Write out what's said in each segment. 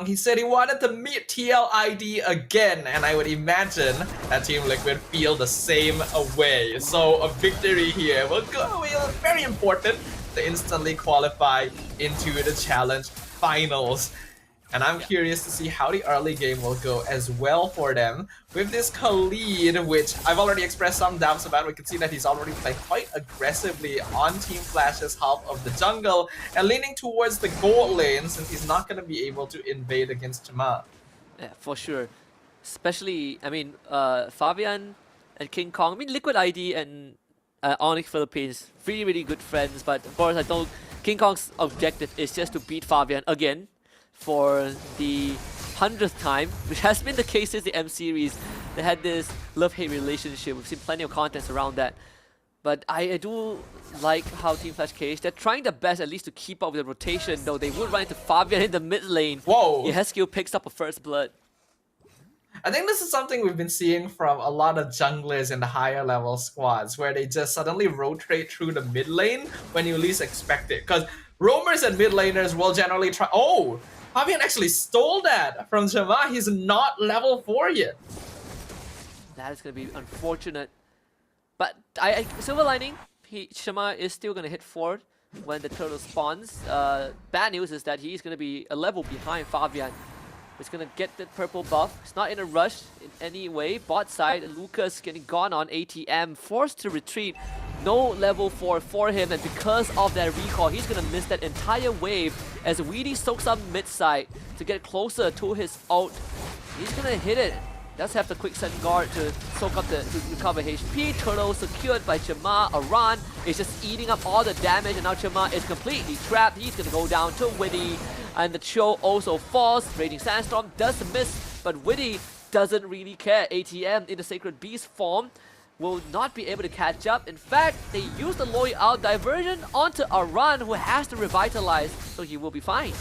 He said he wanted to meet TLID again, and I would imagine that Team Liquid feel the same way. So a victory here will go very important to instantly qualify into the challenge finals. And I'm curious to see how the early game will go as well for them. With this Khalid, which I've already expressed some doubts about, we can see that he's already playing quite aggressively on Team Flash's half of the jungle and leaning towards the gold lane since he's not going to be able to invade against Chama. Yeah, for sure. Especially, I mean, Fabian and King Kong. I mean, Liquid ID and Onyx Philippines, really good friends. But of course, I know King Kong's objective is just to beat Fabian again for the 100th time, which has been the case since the M series. They had this love-hate relationship. We've seen plenty of contents around that. But I do like how Team Flash Cage, they're trying their best at least to keep up with the rotation, though they would run into Fabian in the mid lane. Whoa! Yehescu picks up a first blood. I think this is something we've been seeing from a lot of junglers in the higher level squads, where they just suddenly rotate through the mid lane when you least expect it. Because roamers and mid laners will generally try. Oh! Fabian actually stole that from Chama. He's not level 4 yet. That is going to be unfortunate. But silver lining, Chama is still going to hit forward when the turtle spawns. Bad news is that he's going to be a level behind Fabian. He's going to get the purple buff. He's not in a rush in any way. Bot side, Lucas getting gone on ATM, forced to retreat. No level 4 for him, and because of that recall, he's going to miss that entire wave as Weedy soaks up mid side to get closer to his ult. He's going to hit it. Does have the quick set guard to soak up to recover HP. Turtle secured by Chama. Aran is just eating up all the damage, and now Chama is completely trapped. He's going to go down to Witty, and the Cho also falls. Raging Sandstorm does miss, but Witty doesn't really care. ATM in the Sacred Beast form will not be able to catch up. In fact, they use the Loyal diversion onto Aran, who has to revitalize, so he will be fine.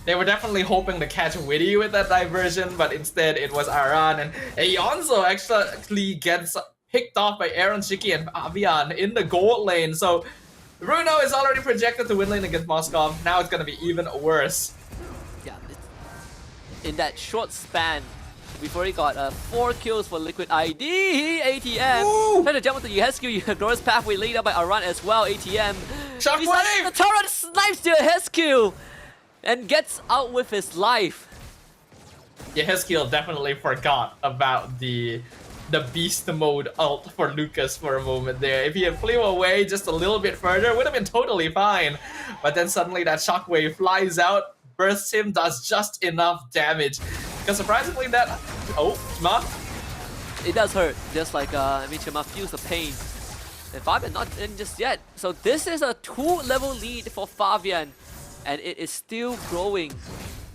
They were definitely hoping to catch Witty with that diversion, but instead it was Aran, and Eonzo actually gets picked off by Aaron Shiki and Fabian in the gold lane. So Bruno is already projected to win lane against Moscow. Now it's going to be even worse. Yeah, in that short span, we've already got 4 kills for Liquid ID. ATM trying to jump onto Yehescu. Glorious pathway laid out by Aran as well. ATM. Shockwave! The turret snipes to Yehescu and gets out with his life. Yehescu definitely forgot about the beast mode ult for Lucas for a moment there. If he had flew away just a little bit further, would have been totally fine. But then suddenly that shockwave flies out, bursts him, does just enough damage. Because surprisingly that... Oh, Chama? It does hurt, just like, Chama feels the pain. And Fabian not in just yet. So this is a 2-level lead for Fabian. And it is still growing.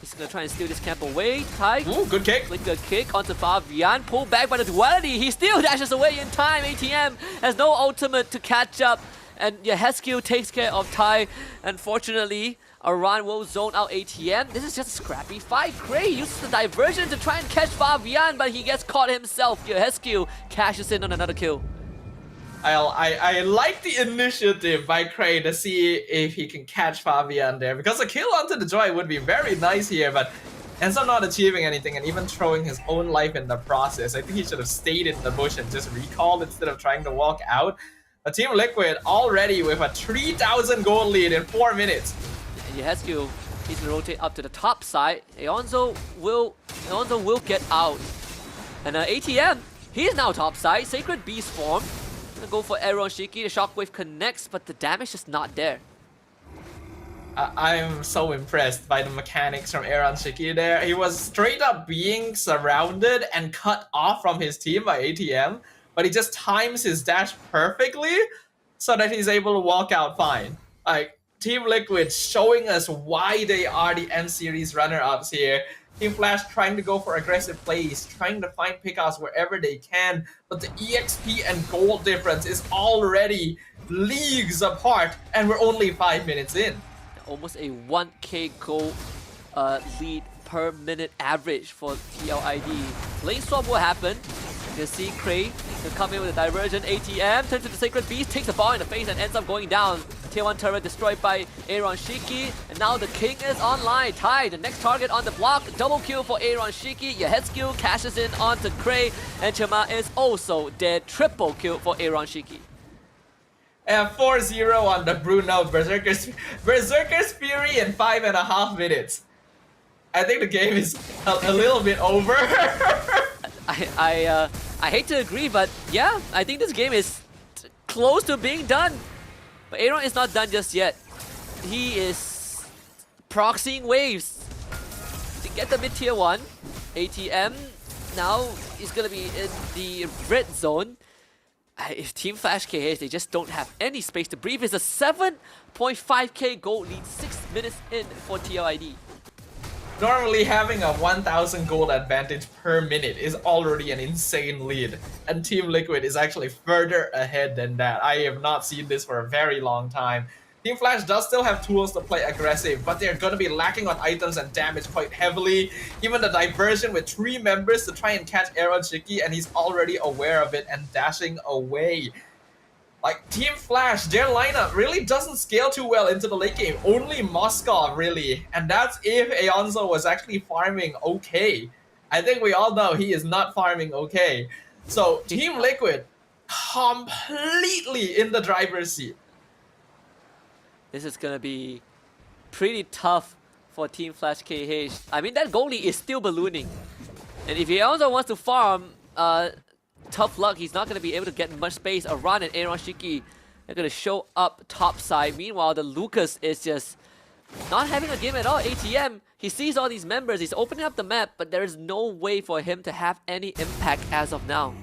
He's going to try and steal this camp away. Tai. Ooh, good kick. Good kick onto Fabian. Pulled back by the duality. He still dashes away in time. ATM has no ultimate to catch up. And Yehescu takes care of Tai. Unfortunately, Aran will zone out ATM. This is just a scrappy fight. Gray uses the diversion to try and catch Fabian, but he gets caught himself. Yehescu cashes in on another kill. I like the initiative by Cray to see if he can catch Fabian there, because a kill onto the Joy would be very nice here, but ends up not achieving anything and even throwing his own life in the process. I think he should have stayed in the bush and just recalled instead of trying to walk out. A Team Liquid already with a 3,000 gold lead in 4 minutes. Yehescu needs to rotate up to the top side. Eonzo will get out. And ATM, he's now top side. Sacred Beast form. Gonna go for Aaron Shiki. The shockwave connects, but the damage is not there. I'm so impressed by the mechanics from Aaron Shiki there. He was straight up being surrounded and cut off from his team by ATM, but he just times his dash perfectly so that he's able to walk out fine. Like, Team Liquid showing us why they are the M-Series runner-ups here. Team Flash trying to go for aggressive plays, trying to find pickouts wherever they can, but the EXP and gold difference is already leagues apart, and we're only 5 minutes in. Almost a 1k gold lead per minute average for TLID. Lane swap will happen. You can see Cray can come in with a diversion. ATM turns to the Sacred Beast, takes a ball in the face and ends up going down. Tier 1 turret destroyed by Aaron Shiki. And now the King is online. Tai, the next target on the block. Double kill for Aaron Shiki. Your head skill cashes in onto Cray. And Chama is also dead. Triple kill for Aaron Shiki. And 4-0 on the Bruno Berserker's Fury in 5.5 minutes. I think the game is a little bit over. I hate to agree, but yeah, I think this game is close to being done. But Aaron is not done just yet. He is proxying waves to get the mid tier 1. ATM now is gonna be in the red zone. If Team Flash KH, they just don't have any space to breathe. It's a 7.5k gold lead, 6 minutes in for TLID. Normally having a 1000 gold advantage per minute is already an insane lead, and Team Liquid is actually further ahead than that. I have not seen this for a very long time. Team Flash does still have tools to play aggressive, but they're going to be lacking on items and damage quite heavily. Even the diversion with 3 members to try and catch Aaron Shiki, and he's already aware of it and dashing away. Like, Team Flash, their lineup really doesn't scale too well into the late game. Only Moskov, really. And that's if Aonzo was actually farming okay. I think we all know he is not farming okay. So, Team Liquid, completely in the driver's seat. This is gonna be pretty tough for Team Flash KH. I mean, that goalie is still ballooning. And if he also wants to farm, tough luck, he's not going to be able to get much space. Aran and Aaron Shiki are going to show up top side. Meanwhile, the Lucas is just not having a game at all. ATM, he sees all these members, he's opening up the map, but there is no way for him to have any impact as of now.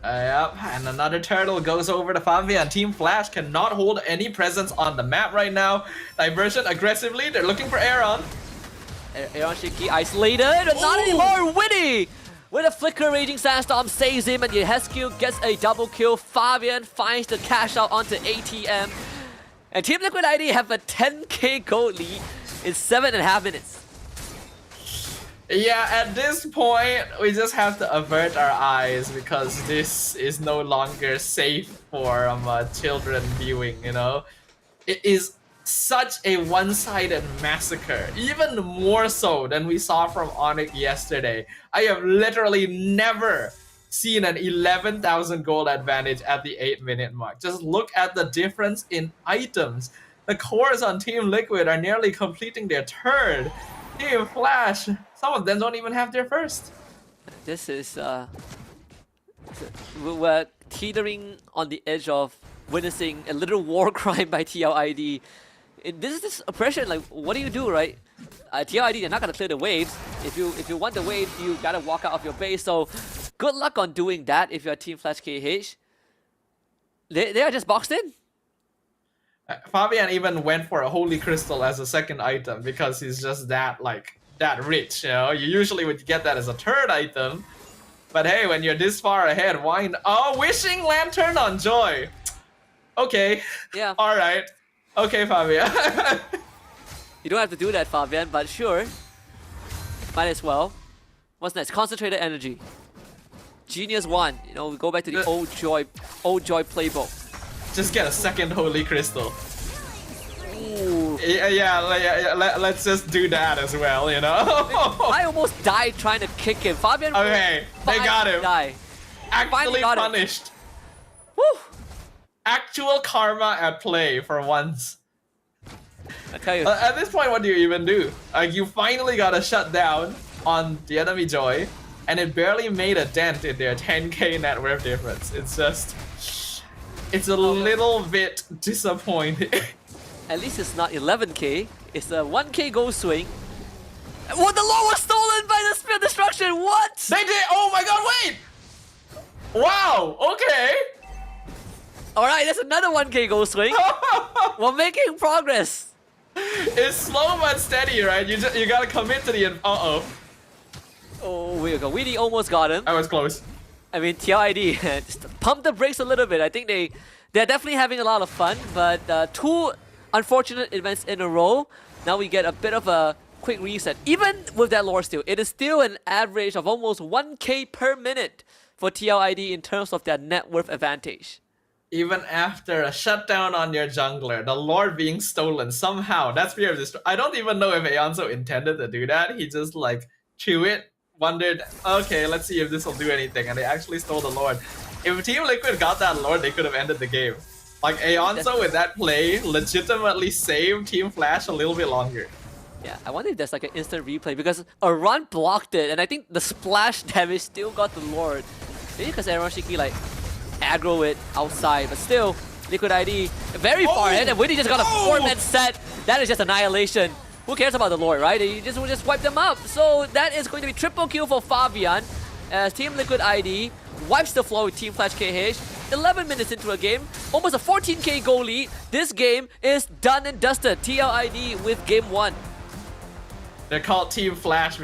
Yep, and another turtle goes over to Fabian. Team Flash cannot hold any presence on the map right now. Diversion aggressively, they're looking for Aaron. Aaron Shiki isolated, but not anymore. Winnie with a flicker raging sandstorm saves him, and Yehescu gets a double kill. Fabian finds the cash out onto ATM. And Team Liquid ID have a 10k gold lead in 7.5 minutes. Yeah, at this point, we just have to avert our eyes because this is no longer safe for children viewing, you know? It is such a one-sided massacre, even more so than we saw from Onyx yesterday. I have literally never seen an 11,000 gold advantage at the 8-minute mark. Just look at the difference in items. The cores on Team Liquid are nearly completing their third. Team Flash, some of them don't even have their first. This is, we're teetering on the edge of witnessing a little war crime by TLID. This is this oppression, like, what do you do, right? TLID, they're not gonna clear the waves. If you want the wave, you gotta walk out of your base, so good luck on doing that if you're Team Flash KH. They are just boxed in. Fabian even went for a Holy Crystal as a second item because he's just that rich, you know? You usually would get that as a third item. But hey, when you're this far ahead, why not? Oh, Wishing Lantern on Joy! Okay. Yeah. Alright. Okay, Fabian. You don't have to do that, Fabian, but sure. Might as well. What's next? Concentrated Energy. Genius 1. You know, we go back to the old Joy playbook. Just get a second Holy Crystal. Ooh. Yeah, let's just do that as well, you know? I almost died trying to kick him. Fabian. Okay, they got him. Die. Actually punished. Woo. Actual karma at play for once. I tell you. At this point, what do you even do? Like, you finally got a shutdown on the enemy Joy, and it barely made a dent in their 10k net worth difference. It's just... It's a little bit disappointing. At least it's not 11k. It's a 1k gold swing. What, the law was stolen by the Spear Destruction? What? They did! Oh my god, wait! Wow, okay. Alright, that's another 1k gold swing. We're making progress. It's slow but steady, right? You gotta commit to the... Uh-oh. Oh, we go. Weedy almost got him. I was close. I mean, TLID just pump the brakes a little bit. I think they're definitely having a lot of fun, but 2 unfortunate events in a row. Now we get a bit of a quick reset. Even with that lore steal, it is still an average of almost 1k per minute for TLID in terms of their net worth advantage. Even after a shutdown on your jungler, the Lord being stolen somehow, that's pure destroy. I don't even know if Aeonso intended to do that. He just like threw it, wondered, okay, let's see if this will do anything, and they actually stole the Lord. If Team Liquid got that Lord, they could have ended the game. Like Aeonso with that play legitimately saved Team Flash a little bit longer. Yeah, I wonder if there's like an instant replay because a run blocked it, and I think the splash damage still got the Lord. Maybe because Aeronshiki like aggro it outside, but still, Liquid ID very far ahead, and Winnie just got a 4-man set. That is just annihilation. Who cares about the Lord, right? He just will just wipe them up. So that is going to be triple kill for Fabian as Team Liquid ID wipes the floor with Team Flash KH. 11 minutes into a game, almost a 14k goal lead. This game is done and dusted. TLID with game 1. They're called Team Flash